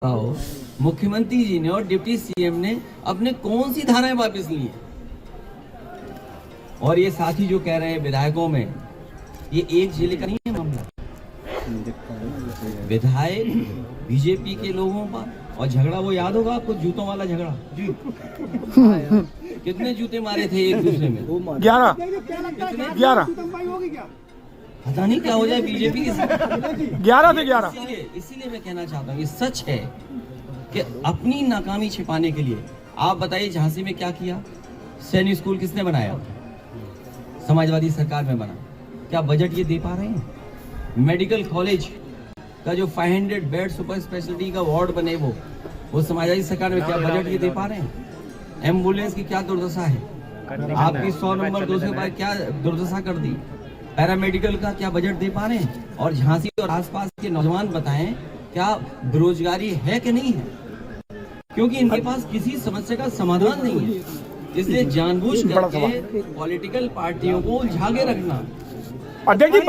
आओ, मुख्यमंत्री जी ने और डिप्टी सीएम ने अपने कौन सी धाराएं वापस ली हैं? और ये साथी जो कह रहे हैं विधायकों में, ये एक जिले का नहीं है मामला। विधायक बीजेपी के लोगों पर, और झगड़ा वो याद होगा आपको, जूतों वाला झगड़ा जी। कितने जूते मारे थे एक दूसरे में? 11 पता नहीं क्या हो जाए बीजेपी के साथ। 11 से 11। इसीलिए मैं कहना चाहता हूँ, ये सच है कि अपनी नाकामी छिपाने के लिए, आप बताइए झांसी में क्या किया? सैनिक स्कूल किसने बनाया? समाजवादी सरकार में बना। क्या बजट ये दे पा रहे हैं? मेडिकल कॉलेज का जो 500 बेड सुपर स्पेशलिटी का वार्ड बने, वो समाजवादी सरकार में क्या बजट ये दे पा रहे हैं? एम्बुलेंस की क्या दुर्दशा है? आपकी 100 नंबर 200 बार क्या दुर्दशा कर दी? पैरामेडिकल का क्या बजट दे पा रहे हैं? और झांसी और आसपास के नौजवान बताएं, क्या बेरोजगारी है कि नहीं है? क्योंकि इनके पास किसी समस्या का समाधान नहीं है, इसलिए जानबूझ करके पॉलिटिकल पार्टियों को उलझा के रखना। अध्यक्ष जी,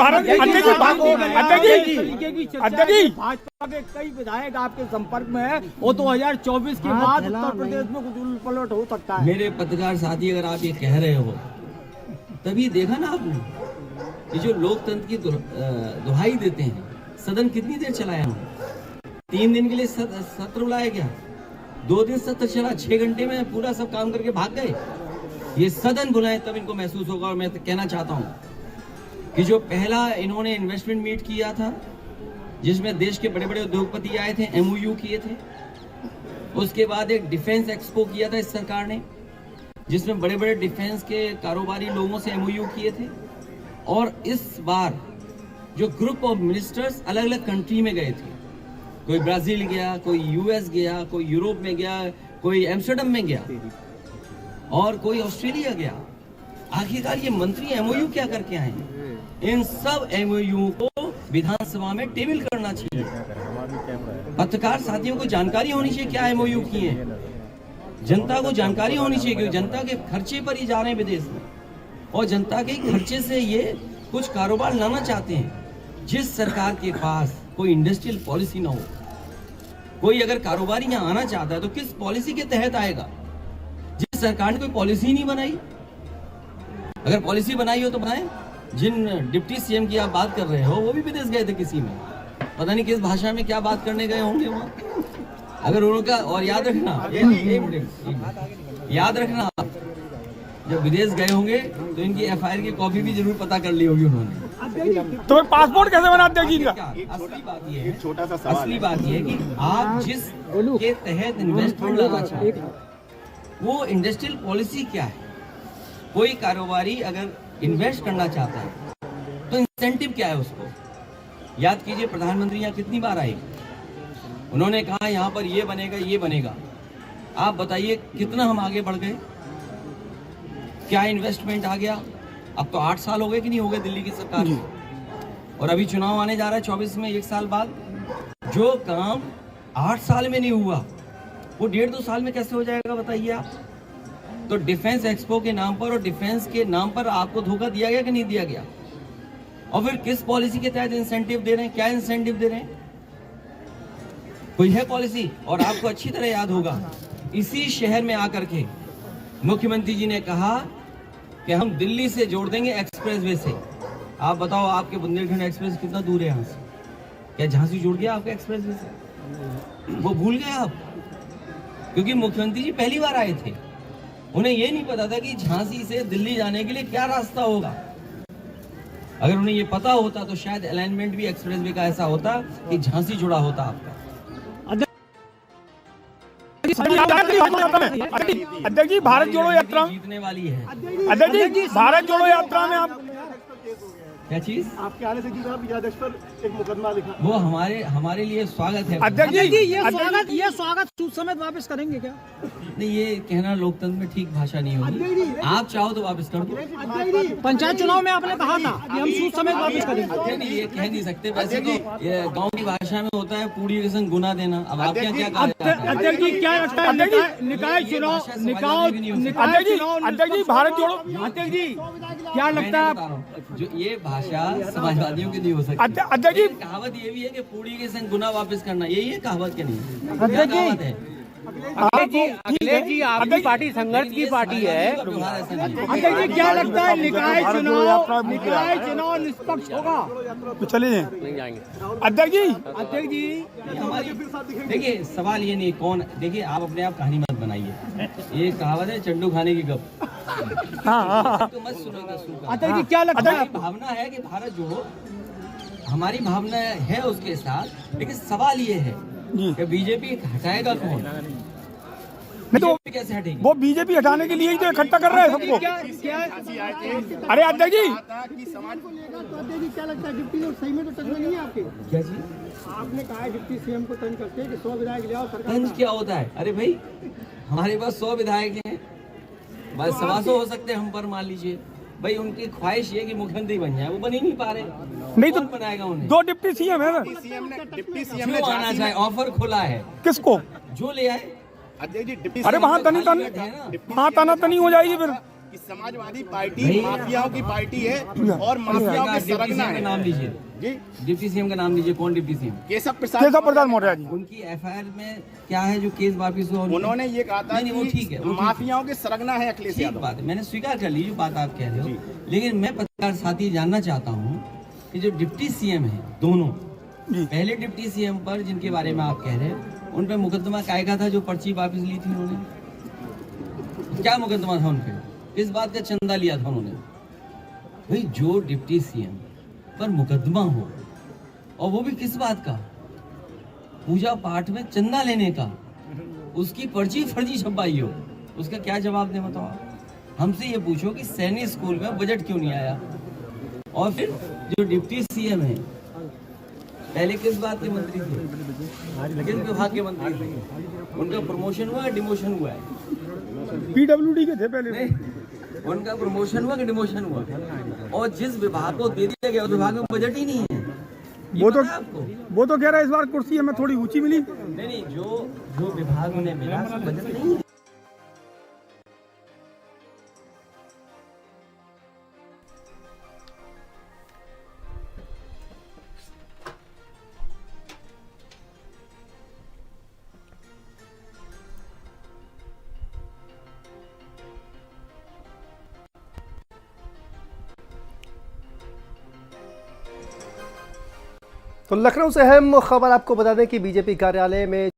भाजपा के कई विधायक आपके संपर्क में है, वो 2024 के बाद उत्तर प्रदेश में कुछ उलट पलट हो सकता है। मेरे पत्रकार साथी, अगर आप ये कह रहे हो, तभी देखा ना आपने, ये जो लोकतंत्र की दुहाई देते हैं, सदन कितनी देर चलाया हम? 3 दिन के लिए सत्र बुलाया गया, 2 दिन सत्र चला, 6 घंटे में पूरा सब काम करके भाग गए। ये सदन बुलाए तब इनको महसूस होगा। और मैं कहना चाहता हूँ कि जो पहला इन्होंने इन्वेस्टमेंट मीट किया था, जिसमें देश के बड़े बड़े उद्योगपति आए थे, MOU किए थे, उसके बाद एक डिफेंस एक्सपो किया था इस सरकार ने, जिसमें बड़े बड़े डिफेंस के कारोबारी लोगों से MOU किए थे। और इस बार जो ग्रुप ऑफ मिनिस्टर्स अलग अलग कंट्री में गए थे, कोई ब्राजील गया, कोई US गया, कोई यूरोप में गया, कोई एम्स्टर्डम में गया, और कोई ऑस्ट्रेलिया गया। आखिरकार ये मंत्री MOU क्या करके आए? इन सब MOU को विधानसभा में टेबल करना चाहिए। पत्रकार साथियों को जानकारी होनी चाहिए क्या MOU किए हैं, जनता को जानकारी होनी चाहिए, क्योंकि जनता के खर्चे पर ही जा रहे हैं विदेश में, और जनता के खर्चे से ये कुछ कारोबार लाना चाहते हैं। जिस सरकार के पास कोई इंडस्ट्रियल पॉलिसी ना हो, कोई अगर कारोबारी यहाँ आना चाहता है तो किस पॉलिसी के तहत आएगा? जिस सरकार ने कोई पॉलिसी नहीं बनाई, अगर पॉलिसी बनाई हो तो बनाए। जिन डिप्टी सीएम की आप बात कर रहे हो, वो भी विदेश गए थे किसी में, पता नहीं किस भाषा में क्या बात करने गए होंगे वहाँ। अगर उनका, और याद रखना, याद रखना, जब विदेश गए होंगे तो इनकी FIR की कॉपी भी जरूर पता कर ली होगी उन्होंने। तो पासपोर्ट कैसे बना अध्यक्ष जी का? असली बात ये है, असली बात ये है कि आप जिस के तहत इन्वेस्टमेंट लाना चाहते हैं, वो इंडस्ट्रियल पॉलिसी क्या है? कोई कारोबारी अगर इन्वेस्ट करना चाहता है तो इंसेंटिव क्या है उसको? याद कीजिए, प्रधानमंत्री यहाँ कितनी बार आए, उन्होंने कहा यहाँ पर ये बनेगा, ये बनेगा। आप बताइए कितना हम आगे बढ़ गए? क्या इन्वेस्टमेंट आ गया? अब तो 8 साल हो गए कि नहीं हो गए दिल्ली की सरकार में, और अभी चुनाव आने जा रहा है 24 में, 1 साल बाद। जो काम 8 साल में नहीं हुआ, वो 1.5-2 साल में कैसे हो जाएगा बताइए आप? तो डिफेंस एक्सपो के नाम पर और डिफेंस के नाम पर आपको धोखा दिया गया कि नहीं दिया गया? और फिर किस पॉलिसी के तहत इंसेंटिव दे रहे हैं? क्या इंसेंटिव दे रहे हैं? कोई है पॉलिसी? और आपको अच्छी तरह याद होगा, इसी शहर में आकर के मुख्यमंत्री जी ने कहा कि हम दिल्ली से जोड़ देंगे एक्सप्रेसवे से। आप बताओ, आपके बुंदेलखंड एक्सप्रेस कितना दूर है यहाँ से? क्या झांसी जुड़ गया आपके एक्सप्रेसवे से? वो भूल गए आप, क्योंकि मुख्यमंत्री जी पहली बार आए थे, उन्हें ये नहीं पता था कि झांसी से दिल्ली जाने के लिए क्या रास्ता होगा। अगर उन्हें ये पता होता तो शायद अलाइनमेंट भी एक्सप्रेसवे का ऐसा होता कि झांसी जुड़ा होता आपका। अध्यक्ष जी, भारत जोड़ो यात्रा जीतने वाली है। अध्यक्ष जी, भारत जोड़ो यात्रा में आप क्या चीज? आपके आने से अध्यक्ष पर एक मुकदमा लिखा, वो हमारे लिए स्वागत है। अध्यक्ष जी, ये स्वागत सूद समेत वापस करेंगे क्या? नहीं, ये कहना लोकतंत्र में ठीक भाषा नहीं होगी। आप चाहो तो वापस कर दो। पंचायत चुनाव में आपने कहा था कि हम सूद समेत वापस करेंगे। नहीं, ये कह नहीं सकते। वैसे तो ये गांव की भाषा में होता है पूड़ी के संग गुना देना। अब आप क्या कहा? अध्यक्ष जी, क्या लगता है निकाय चुनाव, अध्यक्ष जी, भारत जोड़ो, अध्यक्ष जी क्या लगता है बता रहा हूँ, जो ये भाषा समाजवादियों की नहीं हो सकती। अध्यक्ष जी कहावत ये भी है कि पूरी के संग गुना वापस करना, यही है कहावत के नहीं। अध्यक्ष जी, कहावत है अखिलेश जी आपकी पार्टी संघर्ष की पार्टी है। अध्यक्ष जी क्या लगता है निकाय चुनाव निष्पक्ष होगा? तो चले जाएं अध्यक्ष जी देखिए सवाल ये नहीं कौन, देखिए आप अपने आप कहानी मत बनाइए, ये कहावत है चंडू खाने की गप, तो मत सुनो दसूं का। अध्यक्ष जी क्या लगता है? हमारी भावना है कि भारत जोड़ो, हमारी भावना है उसके साथ, लेकिन सवाल ये है कि बीजेपी हटाएगा कौन? नहीं तो बीजेपी कैसे हटेगी? वो बीजेपी हटाने के लिए ही तो इकट्ठा कर रहे हैं सबको। अरे अध्यक्ष जी क्या लगता है डिप्टी लोग सही में तो टच नहीं है आपके? क्या चीज? आपने कहा है डिप्टी सीएम को तंज करते हैं कि 100 विधायक ले आओ सरकार। तंज क्या होता है? अरे भाई हमारे पास 100 विधायक हैं, बस 125 हो सकते हैं हम पर, मान लीजिए भाई उनकी ख्वाहिश ये कि मुख्यमंत्री बन जाए, वो बन ही नहीं पा रहे, नहीं तो कौन बनाएगा उन्हें? 2 डिप्टी सीएम है ना, जो आना चाहे ऑफर खुला है, किसको? जो ले आए। अरे वहाँ तनी तनी हो जाएगी फिर। कि समाजवादी पार्टी माफियाओं की पार्टी है और माफियाओं के सरगना है। नाम लीजिए जी, डिप्टी सीएम का नाम लीजिए, कौन डिप्टी सीएम? केशव केशव प्रसाद मौर्य जी। उनकी एफआईआर में क्या है जो केस वापिस हुआ? उन्होंने ये कहा था नहीं, वो ठीक है, वो कि ठीक है। माफियाओं के सरगना है अखिलेश ठीक यादव। बात है, मैंने स्वीकार कर ली जो बात आप कह रहे हो, लेकिन मैं पत्रकार साथी जानना चाहता हूँ कि जो डिप्टी सीएम है दोनों, पहले डिप्टी सीएम पर जिनके बारे में आप कह रहे हैं, उन पे मुकदमा काय का था जो पर्ची वापस ली थी उन्होंने? क्या मुकदमा था उन पे? किस बात का चंदा लिया था उन्होंने? भाई जो डिप्टी सीएम पर मुकदमा हो, और वो भी किस बात का? पूजा पाठ में चंदा लेने का, उसकी पर्ची फर्जी छपाई हो, उसका क्या जवाब दे बताओ? हमसे ये पूछो कि सैनिक स्कूल में बजट क्यों नहीं आया? और फिर जो डिप्टी सीएम है पहले किस बात के मंत्री थे, किस विभाग के मंत्री थे? उनका प्रमोशन हुआ है डिमोशन हुआ है? PWD के थे पहले। नहीं, उनका प्रमोशन हुआ कि डिमोशन हुआ? और जिस विभाग को दे दिया गया उस विभाग में बजट ही नहीं है। वो तो पता है आपको? वो तो कह रहा है इस बार कुर्सी हमें थोड़ी ऊंची मिली। नहीं, जो विभाग उन्हें मिला बजट नहीं है। तो लखनऊ से अहम खबर आपको बता दें कि बीजेपी कार्यालय में